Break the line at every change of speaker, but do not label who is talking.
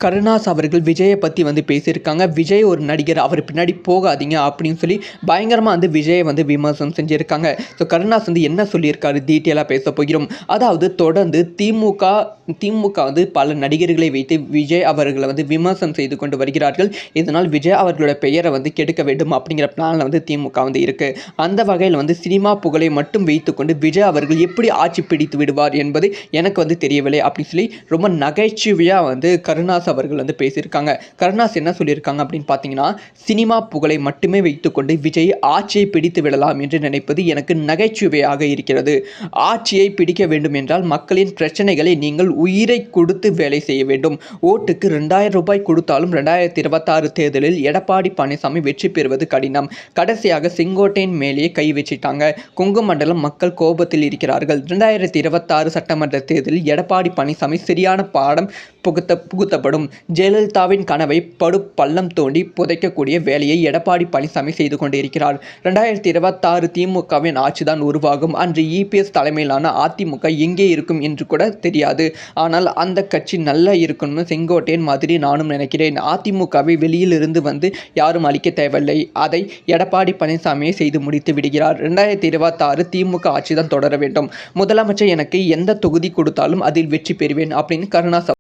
கருணாஸ் அவர்கள் விஜயை பற்றி பேசியிருக்காங்க. விஜய் ஒரு நடிகர், அவர் பின்னாடி போகாதீங்க அப்படின்னு சொல்லி பயங்கரமாக விஜயை விமர்சனம் செஞ்சுருக்காங்க. ஸோ கருணாஸ் என்ன சொல்லியிருக்காரு டீட்டெயிலாக பேச போகிறோம். அதாவது தொடர்ந்து திமுக பல நடிகர்களை வைத்து விஜய் அவர்களை விமர்சனம் செய்து கொண்டு வருகிறார்கள். இதனால் விஜய் அவர்களோட பெயரை கெடுக்க வேண்டும் அப்படிங்கிற பிளானில் திமுக இருக்கு. அந்த வகையில் சினிமா புகழை மட்டும் வைத்துக்கொண்டு விஜய் அவர்கள் எப்படி ஆட்சி பிடித்து விடுவார் என்பது எனக்கு தெரியவில்லை அப்படின்னு சொல்லி ரொம்ப நகைச்சுவையாக கருணாஸ் அவர்கள் பேசியிருக்காங்க. கருணாஸ் என்ன சொல்லியிருக்காங்க அப்படின்னு பார்த்தீங்கன்னா, சினிமா புகழை மட்டுமே வைத்துக்கொண்டு விஜய் ஆட்சியை பிடித்து விடலாம் என்று நினைப்பது எனக்கு நகைச்சுவையாக இருக்கிறது. ஆட்சியை பிடிக்க வேண்டும் என்றால் மக்களின் பிரச்சனைகளை நீங்கள் உயிரை கொடுத்து வேலை செய்ய வேண்டும். ஓட்டுக்கு 2000 ரூபாய் கொடுத்தாலும் 2026 தேர்தலில் எடப்பாடி பழனிசாமி வெற்றி பெறுவது கடினம். கடைசியாக செங்கோட்டையின் மேலேயே கை வச்சிட்டாங்க. கொங்கு மண்டலம் மக்கள் கோபத்தில் இருக்கிறார்கள். 2026 சட்டமன்ற தேர்தலில் எடப்பாடி பழனிசாமி சரியான பாடம் புகுத்தப்படும். ஜெயலலிதாவின் கனவை படு பள்ளம் தோண்டி புதைக்கக்கூடிய வேலையை எடப்பாடி பழனிசாமி செய்து கொண்டிருக்கிறார். 2026 திமுகவின் ஆட்சிதான் உருவாகும். அன்று இபிஎஸ் தலைமையிலான அதிமுக எங்கே இருக்கும் என்று கூட தெரியாது. ஆனால் அந்த கட்சி நல்லா இருக்கணும்னு செங்கோட்டையன் மாதிரி நானும் நினைக்கிறேன். அதிமுகவை வெளியிலிருந்து யாரும் அளிக்க தேவையில்லை. அதை எடப்பாடி பழனிசாமியை செய்து முடித்து விடுகிறார். 2026 திமுக ஆட்சி தான் தொடர வேண்டும். முதலமைச்சர் எனக்கு எந்த தொகுதி கொடுத்தாலும் அதில் வெற்றி பெறுவேன் அப்படின்னு கருணாஸ்